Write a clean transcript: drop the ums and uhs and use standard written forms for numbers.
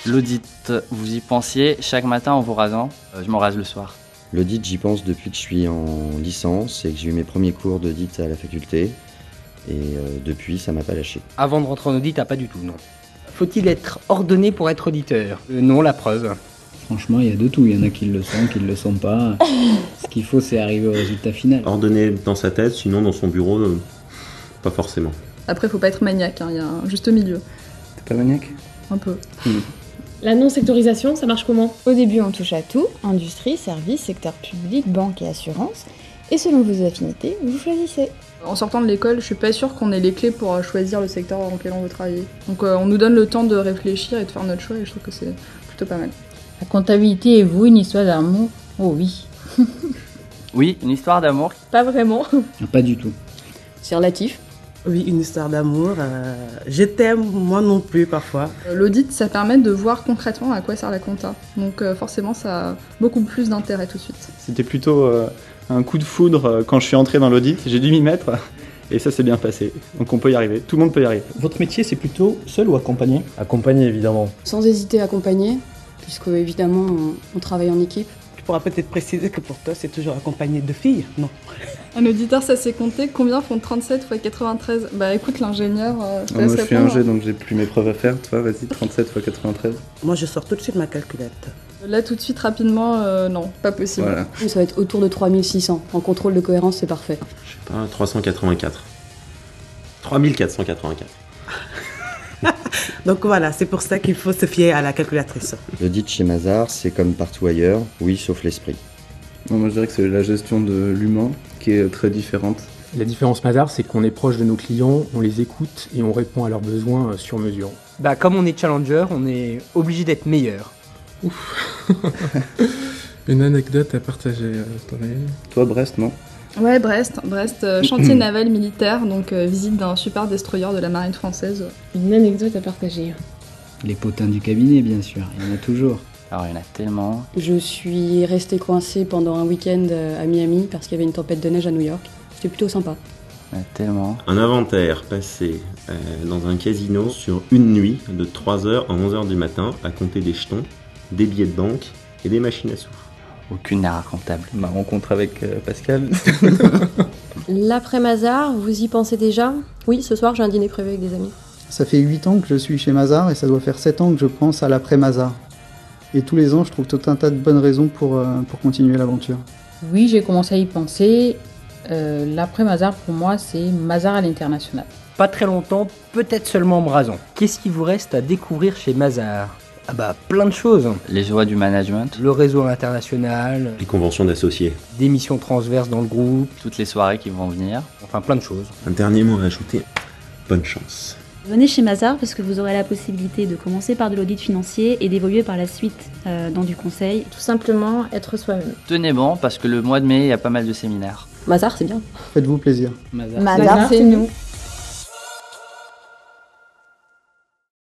L'audit, vous y pensiez chaque matin en vous rasant? Je me rase le soir. L'audit, j'y pense depuis que je suis en licence et que j'ai eu mes premiers cours d'audit à la faculté. Et depuis, ça m'a pas lâché. Avant de rentrer en audit, pas du tout, non. Faut-il être ordonné pour être auditeur? Non, la preuve. Franchement, il y a de tout. Il y en a qui le sont, qui ne le sont pas. Ce qu'il faut, c'est arriver au résultat final. Ordonné dans sa tête, sinon dans son bureau, pas forcément. Après, faut pas être maniaque, il y a un juste milieu. T'es pas maniaque? Un peu. La non-sectorisation, ça marche comment? Au début, on touche à tout, industrie, services, secteur public, banque et assurance. Et selon vos affinités, vous choisissez. En sortant de l'école, je suis pas sûre qu'on ait les clés pour choisir le secteur dans lequel on veut travailler. Donc on nous donne le temps de réfléchir et de faire notre choix et je trouve que c'est plutôt pas mal. La comptabilité et vous, une histoire d'amour? Oh oui. Oui, une histoire d'amour. Pas vraiment. Pas du tout. C'est relatif. Oui, une histoire d'amour. Je t'aime, moi non plus, parfois. L'audit, ça permet de voir concrètement à quoi sert la compta. Donc forcément, ça a beaucoup plus d'intérêt tout de suite. C'était plutôt un coup de foudre quand je suis entré dans l'audit. J'ai dû m'y mettre et ça s'est bien passé. Donc on peut y arriver, tout le monde peut y arriver. Votre métier, c'est plutôt seul ou accompagné? Accompagné, évidemment. Sans hésiter, accompagné, puisque évidemment, on travaille en équipe. Tu pourras peut-être préciser que pour toi, c'est toujours accompagné de filles, non? Un auditeur, ça s'est compté. Combien font 37 x 93? Bah écoute, l'ingénieur, moi je suis ingé, donc j'ai plus mes preuves à faire. Toi, vas-y, 37 x 93. Moi, je sors tout de suite ma calculette. Là, tout de suite, rapidement, non, pas possible. Voilà. Ça va être autour de 3600. En contrôle de cohérence, c'est parfait. Je sais pas, 384. 3484. Donc voilà, c'est pour ça qu'il faut se fier à la calculatrice. L'audit chez Mazars, c'est comme partout ailleurs, oui, sauf l'esprit. Non, moi je dirais que c'est la gestion de l'humain qui est très différente. La différence Mazars, c'est qu'on est proche de nos clients, on les écoute et on répond à leurs besoins sur mesure. Bah, comme on est challenger, on est obligé d'être meilleur. Ouf. Une anecdote à partager, Toi, Brest, non? Ouais, Brest, chantier naval militaire, donc visite d'un super destroyer de la marine française. Une anecdote à partager. Les potins du cabinet, bien sûr, il y en a toujours. Alors il y en a tellement. Je suis restée coincée pendant un week-end à Miami parce qu'il y avait une tempête de neige à New York. C'était plutôt sympa. Il y en a tellement. Un inventaire passé dans un casino sur une nuit de 3h à 11h du matin à compter des jetons, des billets de banque et des machines à sous. Aucune n'est racontable. Ma rencontre avec Pascal. L'après-Mazars, vous y pensez déjà? Oui, ce soir j'ai un dîner prévu avec des amis. Ça fait 8 ans que je suis chez Mazars et ça doit faire 7 ans que je pense à l'après-Mazars. Et tous les ans, je trouve tout un tas de bonnes raisons pour continuer l'aventure. Oui, j'ai commencé à y penser. L'après-Mazars, pour moi, c'est Mazars à l'international. Pas très longtemps, peut-être seulement Brason. Qu'est-ce qui vous reste à découvrir chez Mazars? Ah bah, plein de choses. Les joies du management. Le réseau international. Les conventions d'associés. Des missions transverses dans le groupe. Toutes les soirées qui vont venir. Enfin, plein de choses. Un dernier mot à ajouter. Bonne chance. Venez chez Mazars parce que vous aurez la possibilité de commencer par de l'audit financier et d'évoluer par la suite dans du conseil. Tout simplement être soi-même. Tenez bon parce que le mois de mai, il y a pas mal de séminaires. Mazars, c'est bien. Faites-vous plaisir. Mazars, c'est nous.